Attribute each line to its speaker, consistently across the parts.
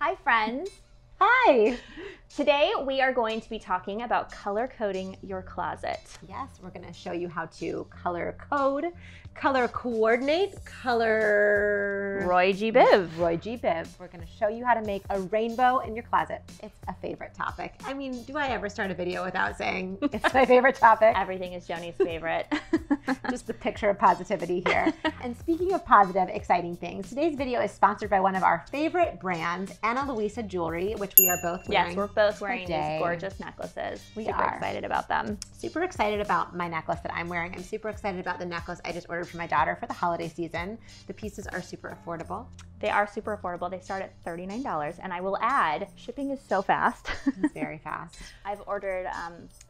Speaker 1: Hi friends!
Speaker 2: Hi!
Speaker 1: Today we are going to be talking about color coding your closet.
Speaker 2: Yes, we're going to show you how to color code, color coordinate, color...
Speaker 1: ROYGBIV.
Speaker 2: ROYGBIV. We're going to show you how to make a rainbow in your closet. It's a favorite topic. I mean, do I ever start a video without saying it's my favorite topic?
Speaker 1: Everything is Joni's favorite.
Speaker 2: Just the picture of positivity here. And speaking of positive, exciting things, today's video is sponsored by one of our favorite brands, Ana Luisa Jewelry, which we are both wearing.
Speaker 1: Yes, we're both wearing these gorgeous necklaces. Super excited about them.
Speaker 2: Super excited about my necklace that I'm wearing. I'm super excited about the necklace I just ordered for my daughter for the holiday season. The pieces are super affordable.
Speaker 1: They are super affordable. They start at $39, and I will add, shipping is so fast.
Speaker 2: It's very fast.
Speaker 1: I've ordered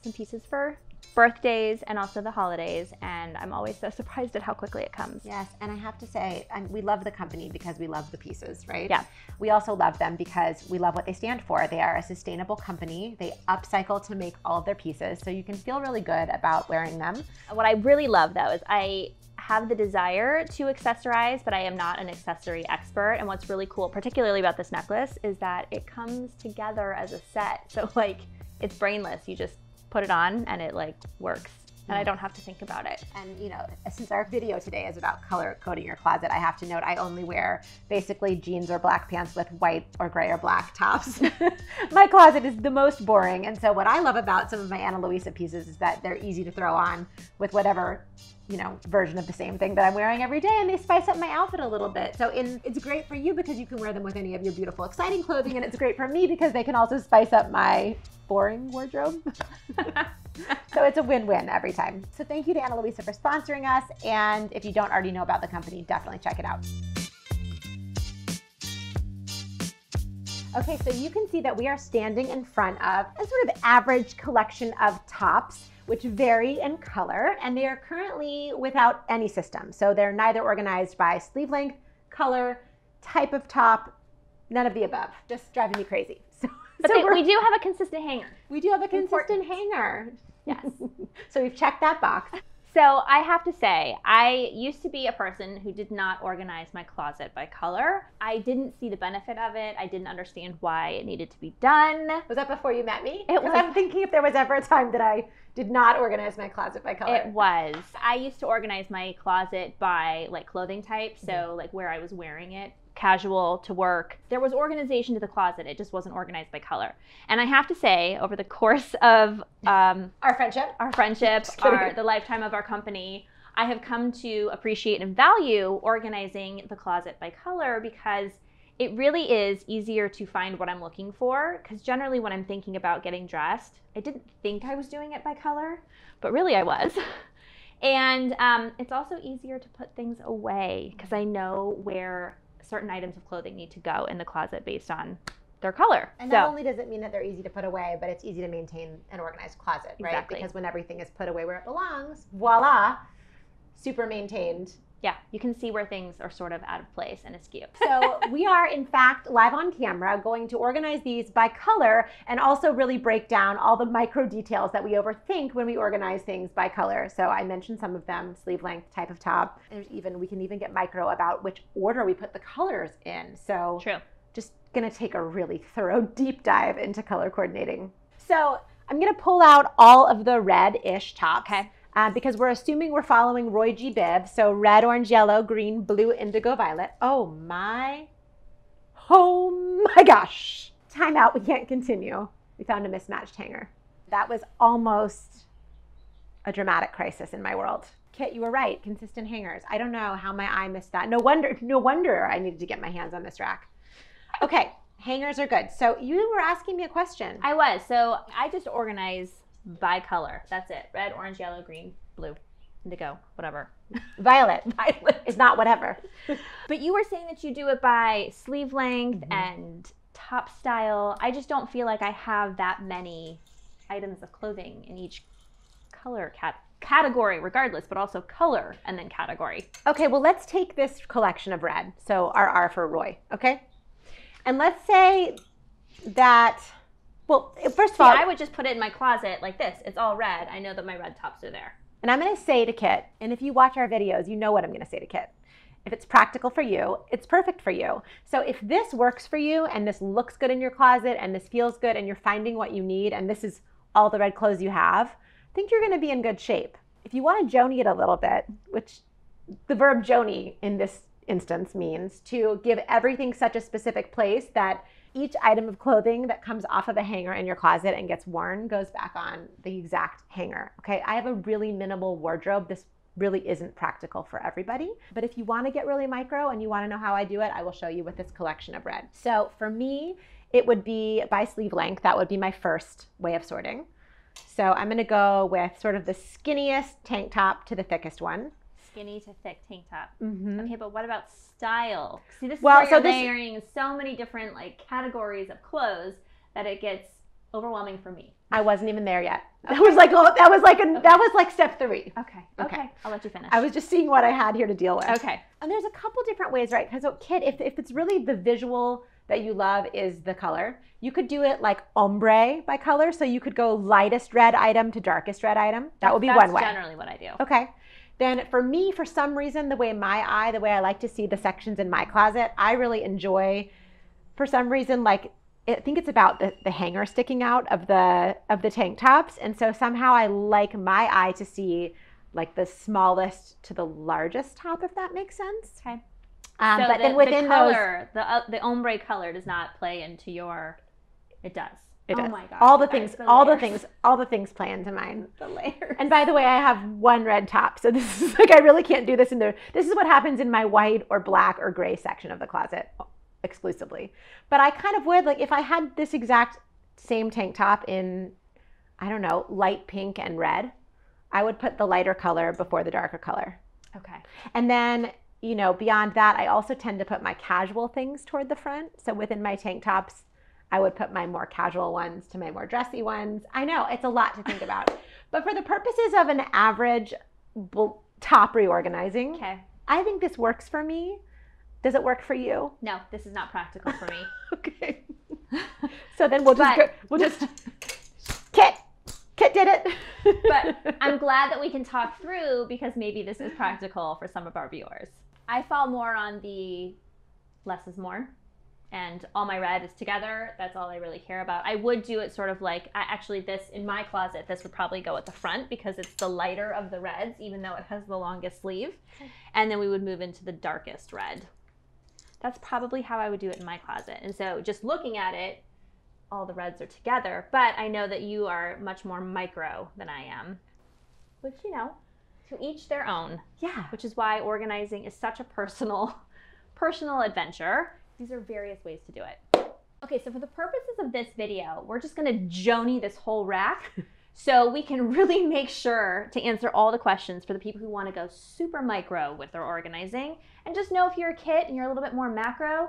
Speaker 1: some pieces for birthdays and also the holidays, and I'm always so surprised at how quickly it comes.
Speaker 2: Yes, and I have to say, we love the company because we love the pieces, right?
Speaker 1: Yeah.
Speaker 2: We also love them because we love what they stand for. They are a sustainable company. They upcycle to make all of their pieces, so you can feel really good about wearing them.
Speaker 1: What I really love though is I have the desire to accessorize, but I am not an accessory expert. And what's really cool, particularly about this necklace, is that it comes together as a set. So like, it's brainless. You just put it on and it like works. And I don't have to think about it.
Speaker 2: And you know, since our video today is about color coding your closet, I have to note I only wear basically jeans or black pants with white or gray or black tops. My closet is the most boring. And so what I love about some of my Ana Luisa pieces is that they're easy to throw on with whatever, you know, version of the same thing that I'm wearing every day, and they spice up my outfit a little bit. So it's great for you because you can wear them with any of your beautiful, exciting clothing, and it's great for me because they can also spice up my boring wardrobe. So it's a win-win every time. So thank you to Ana Luisa for sponsoring us, and if you don't already know about the company, definitely check it out. Okay, so you can see that we are standing in front of a sort of average collection of tops, which vary in color, and they are currently without any system. So they're neither organized by sleeve length, color, type of top, none of the above. Just driving me crazy.
Speaker 1: But we do have a consistent hanger.
Speaker 2: We do have a consistent hanger.
Speaker 1: Yes.
Speaker 2: So we've checked that box.
Speaker 1: So I have to say, I used to be a person who did not organize my closet by color. I didn't see the benefit of it. I didn't understand why it needed to be done.
Speaker 2: Was that before you met me?
Speaker 1: It was.
Speaker 2: I'm thinking if there was ever a time that I did not organize my closet by color.
Speaker 1: It was. I used to organize my closet by like clothing type. So like where I was wearing it, casual to work. There was organization to the closet. It just wasn't organized by color. And I have to say, over the course of
Speaker 2: our friendship,
Speaker 1: the lifetime of our company, I have come to appreciate and value organizing the closet by color because it really is easier to find what I'm looking for. Because generally when I'm thinking about getting dressed, I didn't think I was doing it by color, but really I was. And it's also easier to put things away because I know where certain items of clothing need to go in the closet based on their color.
Speaker 2: And not only does it mean that they're easy to put away, but it's easy to maintain an organized closet, right?
Speaker 1: Exactly.
Speaker 2: Because when everything is put away where it belongs, voila, super maintained.
Speaker 1: Yeah, you can see where things are sort of out of place and askew.
Speaker 2: So we are, in fact, live on camera going to organize these by color and also really break down all the micro details that we overthink when we organize things by color. So I mentioned some of them, sleeve length, type of top. We can even get micro about which order we put the colors in. So
Speaker 1: true.
Speaker 2: Just gonna take a really thorough deep dive into color coordinating. So I'm gonna pull out all of the red-ish tops.
Speaker 1: Okay.
Speaker 2: Because we're assuming we're following ROYGBIV, so red, orange, yellow, green, blue, indigo, violet. Oh my gosh. Time out, we can't continue. We found a mismatched hanger. That was almost a dramatic crisis in my world. Kit, you were right, consistent hangers. I don't know how my eye missed that. No wonder I needed to get my hands on this rack. Okay, hangers are good. So you were asking me a question.
Speaker 1: I was, so I just organize by color. That's it. Red, orange, yellow, green, blue, indigo, whatever.
Speaker 2: Violet. Violet is not whatever.
Speaker 1: But you were saying that you do it by sleeve length and top style. I just don't feel like I have that many items of clothing in each color category, regardless, but also color and then category.
Speaker 2: Okay, well, let's take this collection of red. So our R for Roy, okay? And let's say that, well, first of all,
Speaker 1: I would just put it in my closet like this. It's all red. I know that my red tops are there.
Speaker 2: And I'm going to say to Kit, and if you watch our videos, you know what I'm going to say to Kit. If it's practical for you, it's perfect for you. So if this works for you and this looks good in your closet and this feels good and you're finding what you need and this is all the red clothes you have, I think you're gonna be in good shape. If you wanna joni it a little bit, which the verb joni in this instance means to give everything such a specific place that each item of clothing that comes off of a hanger in your closet and gets worn goes back on the exact hanger, okay? I have a really minimal wardrobe. This really isn't practical for everybody. But if you wanna get really micro and you wanna know how I do it, I will show you with this collection of red. So for me, it would be by sleeve length. That would be my first way of sorting. So I'm gonna go with sort of the skinniest tank top to the thickest one.
Speaker 1: Skinny to thick tank top. Okay, but what about style? See, this is
Speaker 2: Well,
Speaker 1: where
Speaker 2: so
Speaker 1: you're
Speaker 2: this-
Speaker 1: layering so many different like categories of clothes that it gets overwhelming for me.
Speaker 2: I wasn't even there yet. That was like, oh, that was like step 3.
Speaker 1: Okay. I'll let you finish.
Speaker 2: I was just seeing what I had here to deal with.
Speaker 1: Okay.
Speaker 2: And there's a couple different ways, right? Because kid, if it's really the visual that you love is the color, you could do it like ombre by color. So you could go lightest red item to darkest red item. That would be one way.
Speaker 1: That's generally what I do.
Speaker 2: Okay. Then for me, for some reason, the way I like to see the sections in my closet, I really enjoy, for some reason, like, I think it's about the hanger sticking out of the tank tops. And so somehow I like my eye to see like the smallest to the largest top, if that makes sense.
Speaker 1: Okay.
Speaker 2: So but then
Speaker 1: within the color, the ombre color does not play into your, it does.
Speaker 2: It
Speaker 1: oh
Speaker 2: does.
Speaker 1: My gosh.
Speaker 2: All the things play into mine.
Speaker 1: The layers.
Speaker 2: And by the way, I have one red top. So this is like, I really can't do this in there. This is what happens in my white or black or gray section of the closet exclusively. But I kind of would, like, if I had this exact same tank top in, I don't know, light pink and red, I would put the lighter color before the darker color.
Speaker 1: Okay.
Speaker 2: And then, you know, beyond that, I also tend to put my casual things toward the front. So within my tank tops, I would put my more casual ones to my more dressy ones. I know, it's a lot to think about. But for the purposes of an average top reorganizing,
Speaker 1: okay,
Speaker 2: I think this works for me. Does it work for you?
Speaker 1: No, this is not practical for me.
Speaker 2: Okay. So then we'll just Kit did it.
Speaker 1: But I'm glad that we can talk through because maybe this is practical for some of our viewers. I fall more on the less is more. And all my red is together. That's all I really care about. I would do it sort of like, actually this, in my closet, this would probably go at the front because it's the lighter of the reds, even though it has the longest sleeve. And then we would move into the darkest red. That's probably how I would do it in my closet. And so just looking at it, all the reds are together. But I know that you are much more micro than I am, which, you know, to each their own.
Speaker 2: Yeah.
Speaker 1: Which is why organizing is such a personal adventure. These are various ways to do it. Okay, so for the purposes of this video, we're just gonna joni this whole rack so we can really make sure to answer all the questions for the people who wanna go super micro with their organizing. And just know if you're a kit and you're a little bit more macro,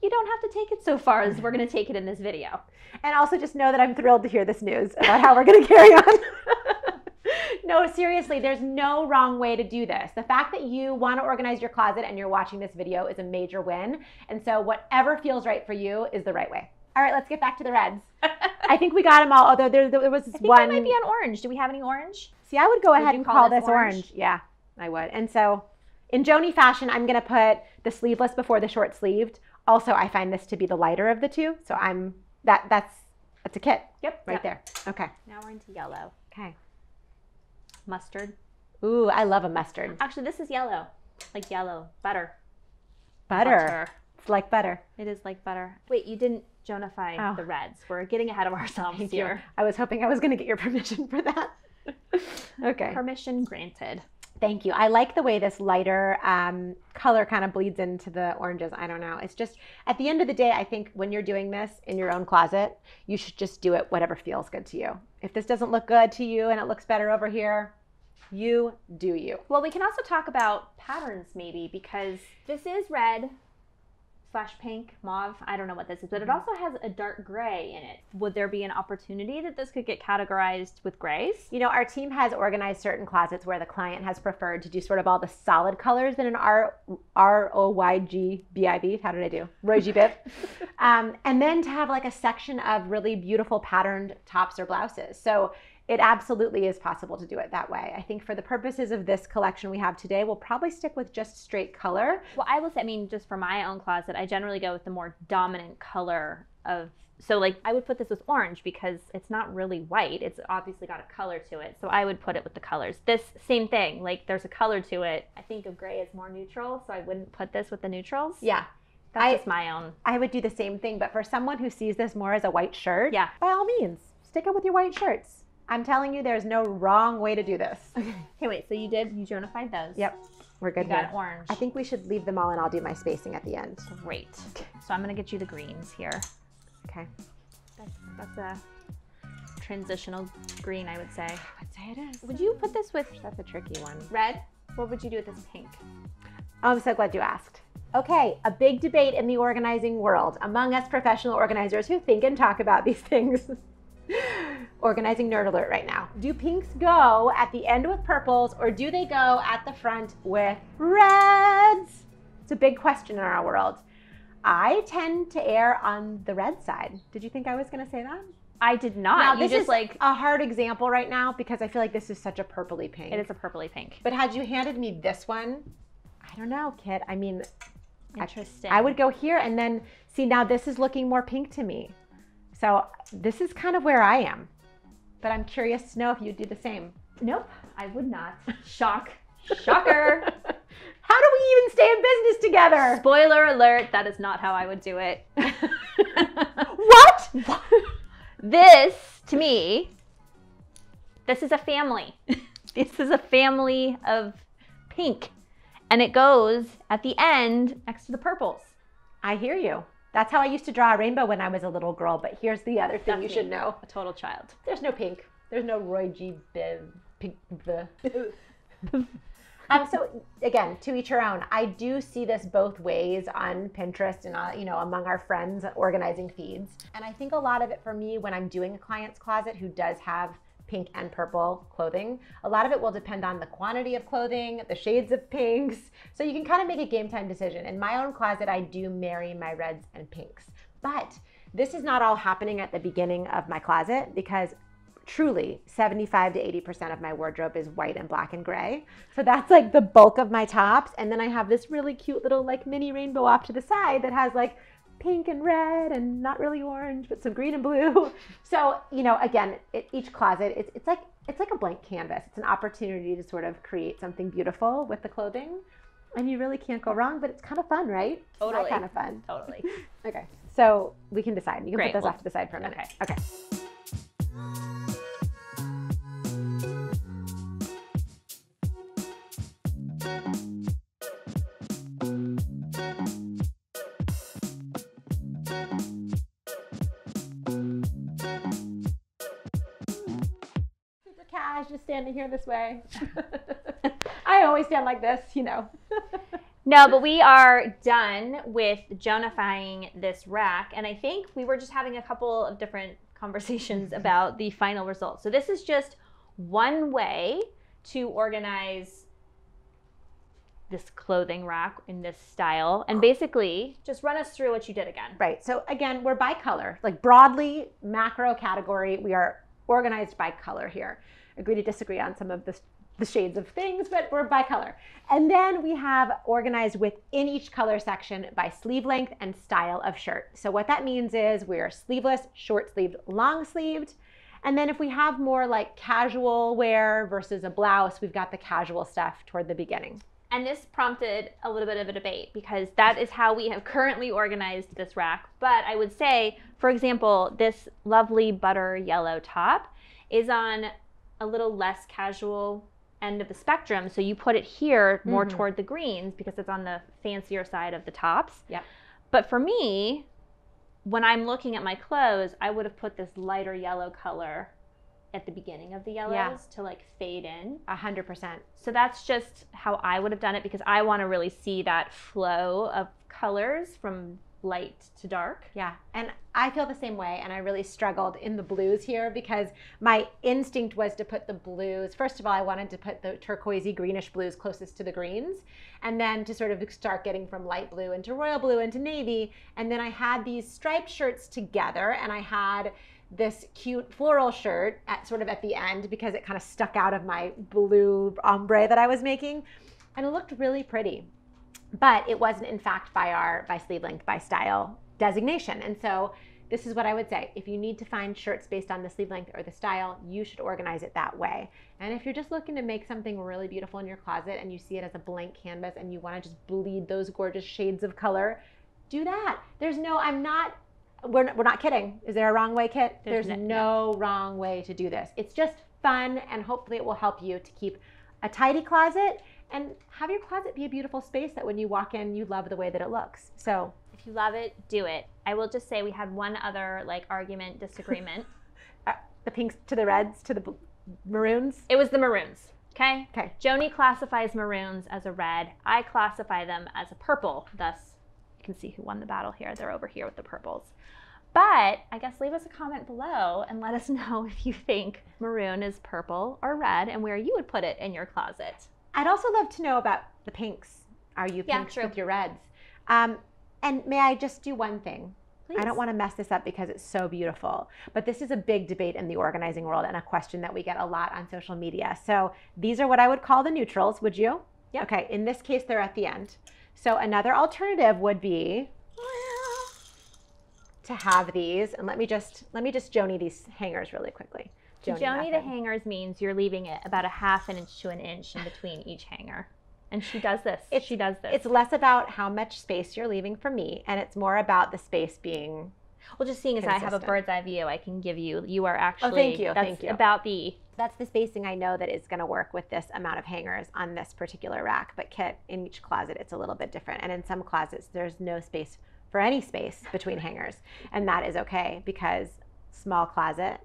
Speaker 1: you don't have to take it so far as we're gonna take it in this video.
Speaker 2: And also just know that I'm thrilled to hear this news about how we're gonna carry on. No, seriously, there's no wrong way to do this. The fact that you want to organize your closet and you're watching this video is a major win. And so whatever feels right for you is the right way. All right, let's get back to the reds. I think we got them all, although there was this one.
Speaker 1: I think it might be on orange. Do we have any orange?
Speaker 2: See, I would go ahead and call this orange. Yeah, I would. And so in joni fashion, I'm going to put the sleeveless before the short sleeved. Also, I find this to be the lighter of the two. So that's a kit.
Speaker 1: Yep.
Speaker 2: Right there. Okay.
Speaker 1: Now we're into yellow.
Speaker 2: Okay.
Speaker 1: Mustard.
Speaker 2: Ooh, I love a mustard.
Speaker 1: Actually, this is yellow. Like yellow. Butter.
Speaker 2: Butter. It's like butter.
Speaker 1: It is like butter. Wait, you didn't jonify the reds. We're getting ahead of ourselves here.
Speaker 2: I was hoping I was going to get your permission for that. Okay.
Speaker 1: Permission granted.
Speaker 2: Thank you. I like the way this lighter color kind of bleeds into the oranges. I don't know. It's just, at the end of the day, I think when you're doing this in your own closet, you should just do it whatever feels good to you. If this doesn't look good to you and it looks better over here, you do you.
Speaker 1: Well, we can also talk about patterns maybe, because this is red / pink, mauve. I don't know what this is, but it also has a dark gray in it. Would there be an opportunity that this could get categorized with grays?
Speaker 2: You know, our team has organized certain closets where the client has preferred to do sort of all the solid colors in an ROYGBIV. How did I do? ROYGBIV. And then to have like a section of really beautiful patterned tops or blouses. So it absolutely is possible to do it that way. I think for the purposes of this collection we have today, we'll probably stick with just straight color.
Speaker 1: Well, I will say, I mean, just for my own closet, I generally go with the more dominant color of, so like I would put this with orange because it's not really white. It's obviously got a color to it. So I would put it with the colors. This same thing, like there's a color to it. I think of gray as more neutral, so I wouldn't put this with the neutrals.
Speaker 2: Yeah.
Speaker 1: That's just my own.
Speaker 2: I would do the same thing, but for someone who sees this more as a white shirt,
Speaker 1: yeah,
Speaker 2: by all means, stick it with your white shirts. I'm telling you, there's no wrong way to do this.
Speaker 1: Okay, hey, wait, so you Jonified those.
Speaker 2: Yep, we're good.
Speaker 1: You got orange.
Speaker 2: I think we should leave them all and I'll do my spacing at the end.
Speaker 1: Great. So I'm gonna get you the greens here.
Speaker 2: Okay.
Speaker 1: That's a transitional green, I would say.
Speaker 2: I would say it is.
Speaker 1: Would you put this with
Speaker 2: That's a tricky one.
Speaker 1: red? What would you do with this pink?
Speaker 2: Oh, I'm so glad you asked. Okay, a big debate in the organizing world among us professional organizers who think and talk about these things. Organizing nerd alert right now. Do pinks go at the end with purples or do they go at the front with reds? It's a big question in our world. I tend to err on the red side. Did you think I was going to say that?
Speaker 1: I did not.
Speaker 2: Now,
Speaker 1: you
Speaker 2: this
Speaker 1: just
Speaker 2: is
Speaker 1: like
Speaker 2: a hard example right now because I feel like this is such a purpley pink.
Speaker 1: It is a purpley pink.
Speaker 2: But had you handed me this one, I don't know, Kit. I mean,
Speaker 1: interesting.
Speaker 2: I would go here and then see now this is looking more pink to me. So this is kind of where I am. But I'm curious to know if you'd do the same.
Speaker 1: Nope, I would not. Shocker.
Speaker 2: How do we even stay in business together?
Speaker 1: Spoiler alert, that is not how I would do it.
Speaker 2: What?
Speaker 1: This, to me, this is a family. This is a family of pink. And it goes at the end next to the purples.
Speaker 2: I hear you. That's how I used to draw a rainbow when I was a little girl, but here's the other thing you should know.
Speaker 1: A total child.
Speaker 2: There's no pink. There's no ROYGBIV. Pink. So again, to each her own. I do see this both ways on Pinterest and among our friends organizing feeds. And I think a lot of it for me when I'm doing a client's closet who does have pink and purple clothing, a lot of it will depend on the quantity of clothing, the shades of pinks. So you can kind of make a game time decision. In my own closet, I do marry my reds and pinks. But this is not all happening at the beginning of my closet because truly 75 to 80% of my wardrobe is white and black and gray. So that's like the bulk of my tops. And then I have this really cute little like mini rainbow off to the side that has like pink and red and not really orange, but some green and blue. So, again, each closet, it's like a blank canvas. It's an opportunity to sort of create something beautiful with the clothing. And you really can't go wrong, but it's kind of fun, right?
Speaker 1: Totally.
Speaker 2: It's kind of fun.
Speaker 1: Totally.
Speaker 2: Okay. So we can decide. You can
Speaker 1: Great.
Speaker 2: put those off to the side for a minute.
Speaker 1: Okay.
Speaker 2: Just standing here this way. I always stand like this,
Speaker 1: No, but we are done with Jonifying this rack. And I think we were just having a couple of different conversations about the final result. So this is just one way to organize this clothing rack in this style. And basically, just run us through what you did again.
Speaker 2: Right. So again, we're by color. Like broadly, macro category, we are organized by color here. Agree to disagree on some of the shades of things, but we're by color. And then we have organized within each color section by sleeve length and style of shirt. So what that means is we're sleeveless, short sleeved, long sleeved. And then if we have more like casual wear versus a blouse, we've got the casual stuff toward the beginning.
Speaker 1: And this prompted a little bit of a debate because that is how we have currently organized this rack. But I would say, for example, this lovely butter yellow top is on a little less casual end of the spectrum. So you put it here more toward the greens because it's on the fancier side of the tops.
Speaker 2: Yep.
Speaker 1: But for me, when I'm looking at my clothes, I would have put this lighter yellow color at the beginning of the yellows to like fade in.
Speaker 2: 100%.
Speaker 1: So that's just how I would have done it because I want to really see that flow of colors from light to dark.
Speaker 2: Yeah, and I feel the same way, and I really struggled in the blues here because my instinct was to put the blues, first of all, I wanted to put the turquoisey greenish blues closest to the greens, and then to sort of start getting from light blue into royal blue into navy, and then I had these striped shirts together, and I had this cute floral shirt sort of at the end because it kind of stuck out of my blue ombre that I was making. And it looked really pretty. But it wasn't, in fact, by sleeve length, by style designation. And so this is what I would say. If you need to find shirts based on the sleeve length or the style, you should organize it that way. And if you're just looking to make something really beautiful in your closet and you see it as a blank canvas and you want to just bleed those gorgeous shades of color, do that. There's no, we're not kidding. Is there a wrong way, Kit? There's no wrong way to do this. It's just fun, and hopefully it will help you to keep a tidy closet and have your closet be a beautiful space that when you walk in, you love the way that it looks. So
Speaker 1: if you love it, do it. I will just say we had one other argument, disagreement.
Speaker 2: The pinks to the reds to the maroons?
Speaker 1: It was the maroons, okay?
Speaker 2: Okay.
Speaker 1: Joni classifies maroons as a red. I classify them as a purple. Thus, you can see who won the battle here. They're over here with the purples. But I guess leave us a comment below and let us know if you think maroon is purple or red and where you would put it in your closet.
Speaker 2: I'd also love to know about the pinks. Are you pinks with your reds? And may I just do one thing? Please. I don't want to mess this up because it's so beautiful, but this is a big debate in the organizing world and a question that we get a lot on social media. So these are what I would call the neutrals, would you?
Speaker 1: Yeah.
Speaker 2: Okay, in this case, they're at the end. So another alternative would be to have these, and let me just Joni these hangers really quickly.
Speaker 1: Joni the hangers means you're leaving it about a ½ inch to an inch in between each hanger. And she does this. She does this.
Speaker 2: It's less about how much space you're leaving for me, and it's more about the space being
Speaker 1: well, just seeing as I have a bird's eye view, I can give you, you are actually,
Speaker 2: thank you.
Speaker 1: That's
Speaker 2: the spacing I know that is going to work with this amount of hangers on this particular rack. But Kit, in each closet, it's a little bit different. And in some closets, there's no space for any space between hangers. And that is okay because small closet,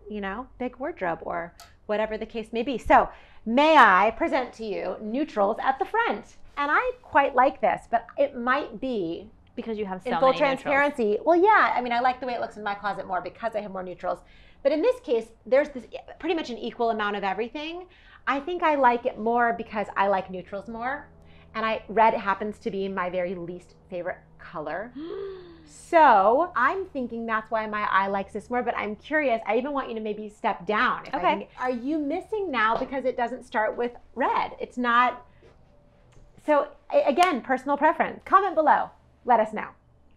Speaker 2: big wardrobe or whatever the case may be. So may I present to you neutrals at the front? And I quite like this, but it might be
Speaker 1: because you have so
Speaker 2: in full
Speaker 1: many
Speaker 2: transparency.
Speaker 1: Neutrals.
Speaker 2: Well, yeah, I mean, I like the way it looks in my closet more because I have more neutrals. But in this case, there's this pretty much an equal amount of everything. I think I like it more because I like neutrals more. And red happens to be my very least favorite color. So I'm thinking that's why my eye likes this more, but I'm curious. I even want you to maybe step down.
Speaker 1: Okay.
Speaker 2: Are you missing now because it doesn't start with red? It's not. So again, personal preference. Comment below. Let us know.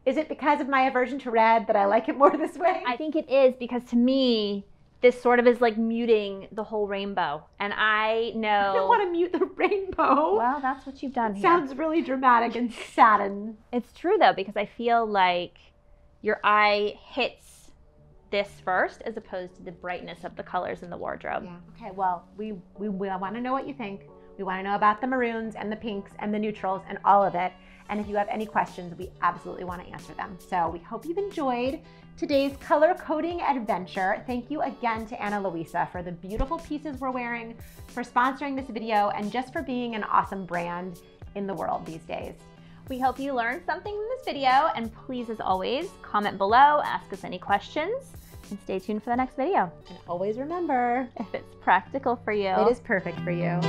Speaker 2: Is it because of my aversion to red that I like it more this way?
Speaker 1: I think it is because to me, this sort of is like muting the whole rainbow. And I know.
Speaker 2: I don't want to mute the rainbow.
Speaker 1: Well, that's what you've done here.
Speaker 2: Sounds really dramatic and saddened.
Speaker 1: It's true though, because I feel like your eye hits this first as opposed to the brightness of the colors in the wardrobe.
Speaker 2: Yeah. Okay, well, we want to know what you think. We want to know about the maroons and the pinks and the neutrals and all of it. And if you have any questions, we absolutely want to answer them. So we hope you've enjoyed today's color coding adventure. Thank you again to Ana Luisa for the beautiful pieces we're wearing, for sponsoring this video, and just for being an awesome brand in the world these days.
Speaker 1: We hope you learned something from this video, and please, as always, comment below, ask us any questions, and stay tuned for the next video.
Speaker 2: And always remember,
Speaker 1: if it's practical for you,
Speaker 2: it is perfect for you.